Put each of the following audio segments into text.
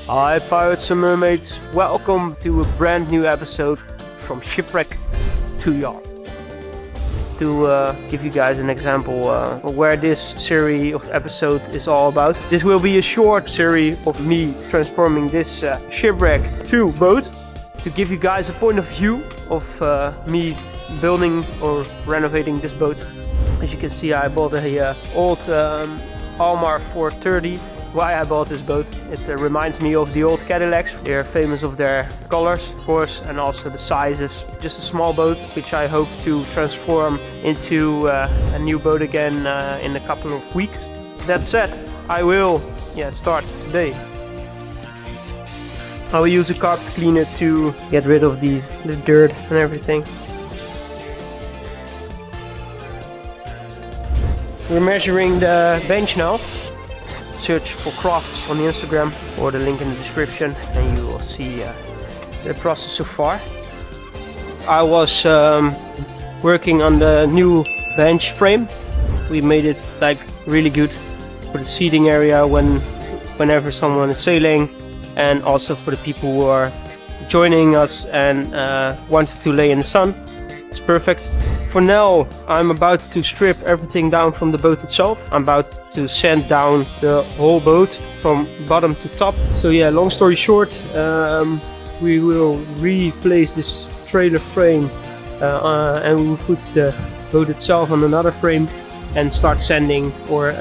Hi pirates and mermaids, welcome to a brand new episode from Shipwreck to Yacht. To give you guys an example where this series of episode is all about. This will be a short series of me transforming this shipwreck to boat. To give you guys a point of view of me building or renovating this boat. As you can see, I bought a old Almar 430. Why I bought this boat? It reminds me of the old Cadillacs. They're famous of their colors, of course, and also the sizes. Just a small boat, which I hope to transform into a new boat again in a couple of weeks. That said, I will start today. I will use a carpet cleaner to get rid of the dirt and everything. We're measuring the bench now. Search for crafts on the Instagram or the link in the description and you will see the process so far. I was working on the new bench frame. We made it like really good for the seating area whenever someone is sailing, and also for the people who are joining us and wanted to lay in the sun. It's perfect. For now, I'm about to strip everything down from the boat itself. I'm about to sand down the whole boat from bottom to top. So yeah, long story short, we will replace this trailer frame and we will put the boat itself on another frame and start sanding or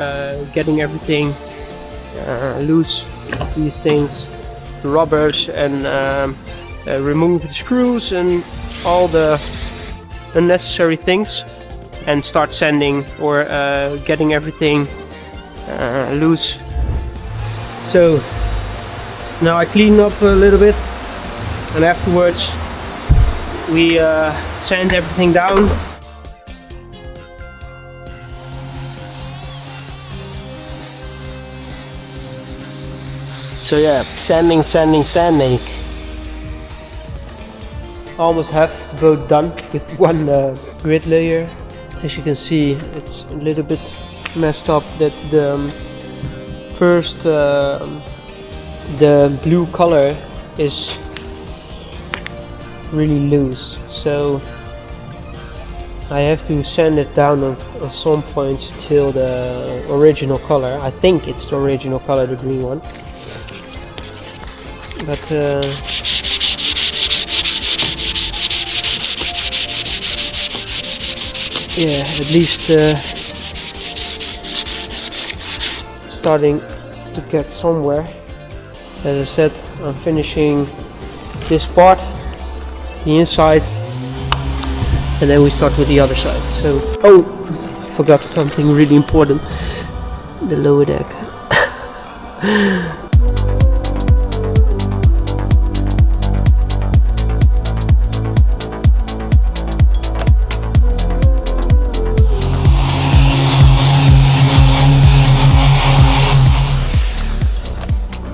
getting everything loose, these things, the rubbers, and remove the screws and all the unnecessary things, and start sanding or getting everything loose. So now I clean up a little bit and afterwards we sand everything down. So yeah, sanding. Almost half the boat done with one grid layer. As you can see, it's a little bit messed up that the first the blue color is really loose, so I have to sand it down on some points till the original color. I think it's the original color, the green one, but yeah, at least starting to get somewhere. As I said, I'm finishing this part, the inside, and then we start with the other side. So, oh, I forgot something really important, the lower deck.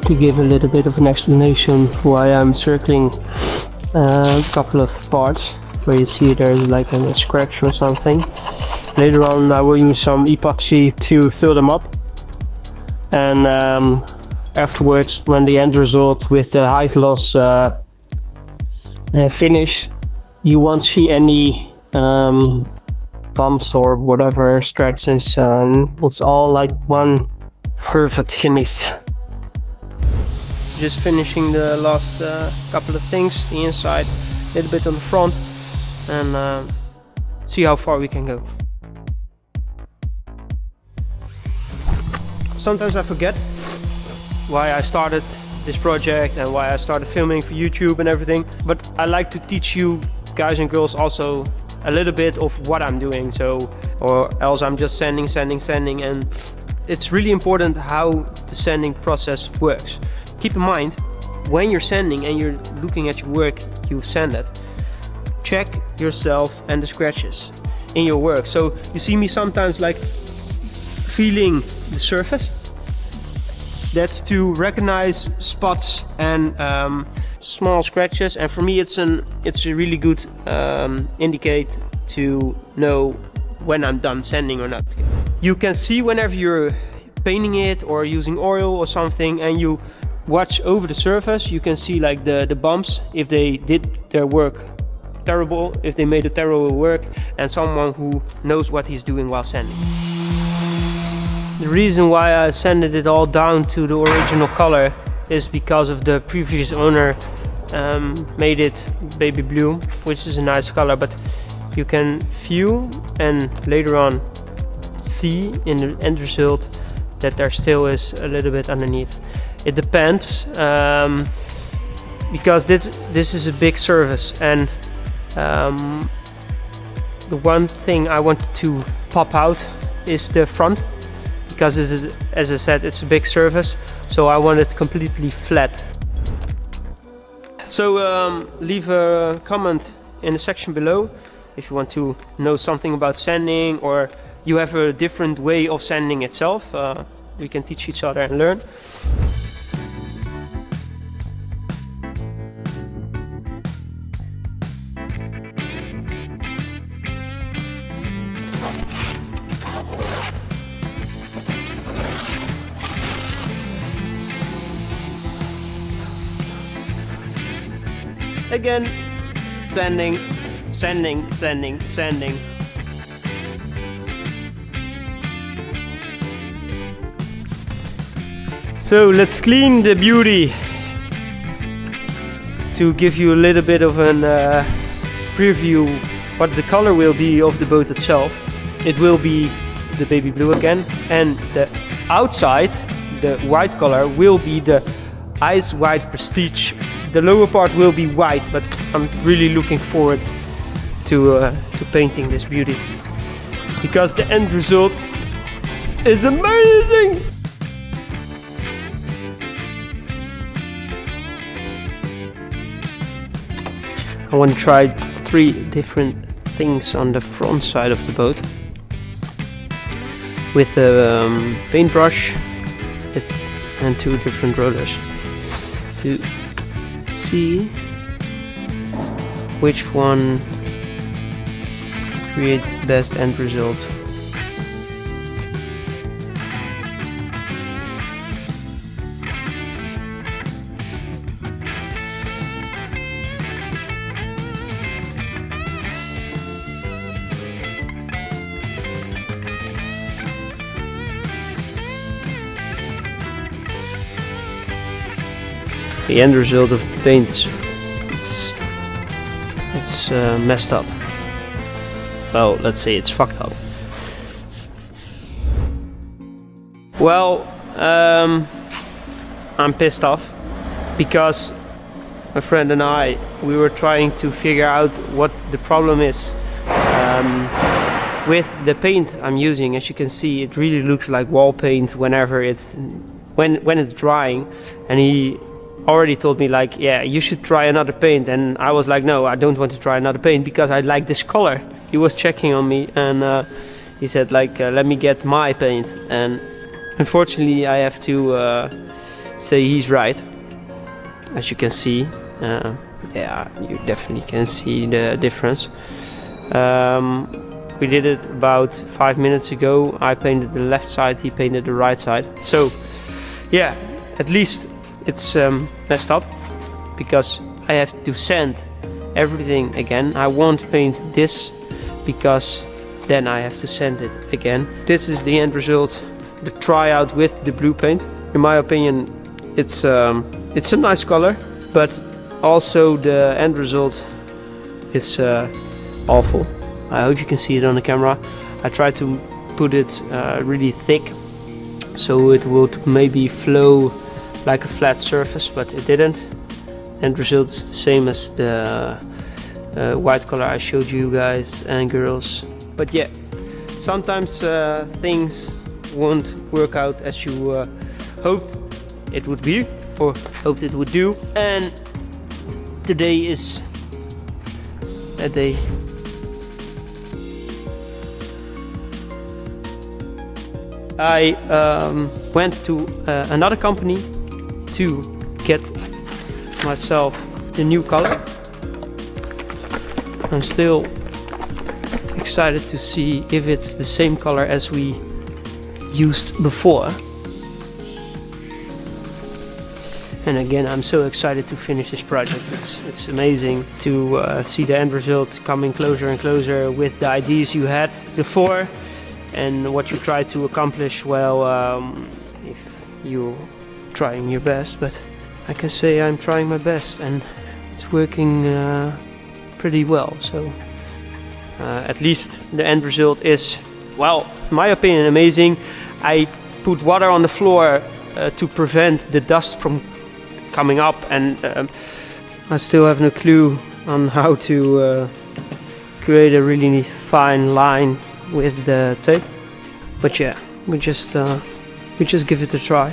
To give a little bit of an explanation why I'm circling a couple of parts where you see there's like a scratch or something. Later on I will use some epoxy to fill them up, and afterwards, when the end result with the height loss finish, you won't see any bumps or whatever scratches. It's all like one perfect finish. Just finishing the last couple of things, the inside, a little bit on the front, and see how far we can go. Sometimes I forget why I started this project and why I started filming for YouTube and everything, but I like to teach you guys and girls also a little bit of what I'm doing, or else I'm just sanding, and it's really important how the sanding process works. Keep in mind, when you're sanding and you're looking at your work you've sanded, check yourself and the scratches in your work. So you see me sometimes like feeling the surface. That's to recognize spots and small scratches, and for me it's a really good indicate to know when I'm done sanding or not. You can see whenever you're painting it or using oil or something and you watch over the surface, you can see like the bumps, if they did their work terrible, if they made a terrible work, and someone who knows what he's doing while sanding. The reason why I sanded it all down to the original color is because of the previous owner made it baby blue, which is a nice color, but you can feel and later on see in the end result that there still is a little bit underneath. It depends, because this is a big surface, and the one thing I wanted to pop out is the front, because this is, as I said, it's a big surface, so I want it completely flat. So leave a comment in the section below if you want to know something about sanding, or you have a different way of sanding itself. We can teach each other and learn. Again, sanding, sanding, sanding, sanding. So let's clean the beauty to give you a little bit of an preview what the color will be of the boat itself. It will be the baby blue again, and the outside, the white color, will be the Ice White Prestige. The lower part will be white, but I'm really looking forward to painting this beauty, because the end result is amazing! I want to try 3 different things on the front side of the boat with a paintbrush and 2 different rollers to see which one creates the best end result. The end result of the paint is it's messed up. Well, let's say it's fucked up. Well, I'm pissed off because my friend and we were trying to figure out what the problem is with the paint I'm using. As you can see, it really looks like wall paint whenever it's when it's drying, and he already told me like, yeah, you should try another paint, and I was like, no, I don't want to try another paint because I like this color. He was checking on me, and he said like, let me get my paint, and unfortunately I have to say he's right. As you can see, yeah, you definitely can see the difference. We did it about 5 minutes ago. I painted the left side, he painted the right side. So yeah, at least it's messed up because I have to sand everything again. I won't paint this because then I have to sand it again. This is the end result, the tryout with the blue paint. In my opinion, it's a nice color, but also the end result is awful. I hope you can see it on the camera. I tried to put it really thick so it would maybe flow like a flat surface, but it didn't. End result is the same as the white color I showed you guys and girls. But yeah, sometimes things won't work out as you hoped it would be, or hoped it would do. And today is a day. I went to another company to get myself the new color. I'm still excited to see if it's the same color as we used before. And again, I'm so excited to finish this project. It's amazing to see the end result coming closer and closer with the ideas you had before and what you tried to accomplish. Well, if you're trying your best, but I can say I'm trying my best and it's working pretty well. So at least the end result is, well, in my opinion, amazing. I put water on the floor to prevent the dust from coming up, and I still have no clue on how to create a really fine line with the tape. But yeah, we just give it a try.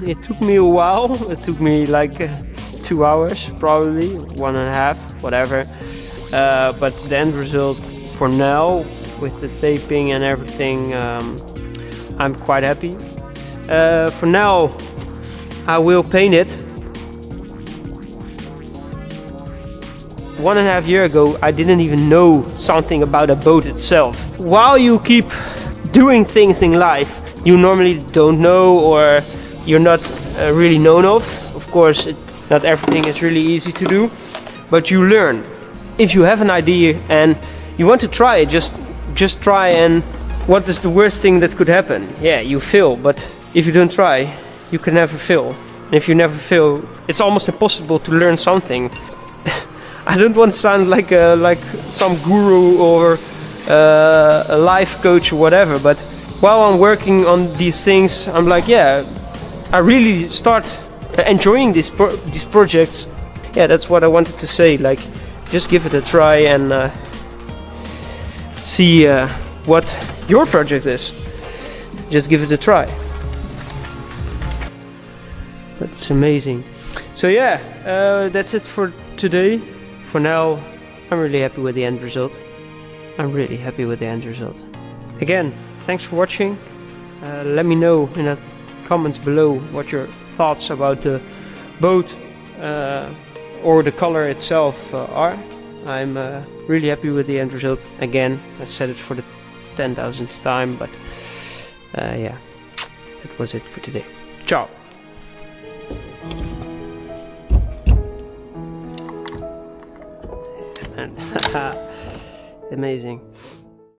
It took me a while. It took me like 2 hours, probably 1.5, whatever. But the end result for now, with the taping and everything, I'm quite happy. For now, I will paint it. 1.5 years ago, I didn't even know something about a boat itself. While you keep doing things in life you normally don't know or you're not really known of. Of course, not everything is really easy to do, but you learn. If you have an idea and you want to try it, just try, and what is the worst thing that could happen? Yeah, you fail, but if you don't try, you can never fail. And if you never fail, it's almost impossible to learn something. I don't want to sound like some guru or a life coach or whatever, but while I'm working on these things, I'm like, yeah, I really start enjoying these projects. Yeah, that's what I wanted to say. Like, just give it a try and see what your project is. Just give it a try. That's amazing. So yeah, that's it for today. For now, I'm really happy with the end result. Again, thanks for watching. Let me know in the comments below what your thoughts about the boat or the color itself are. I'm really happy with the end result. Again, I said it for the 10,000th time, but yeah, that was it for today. Ciao! Amazing.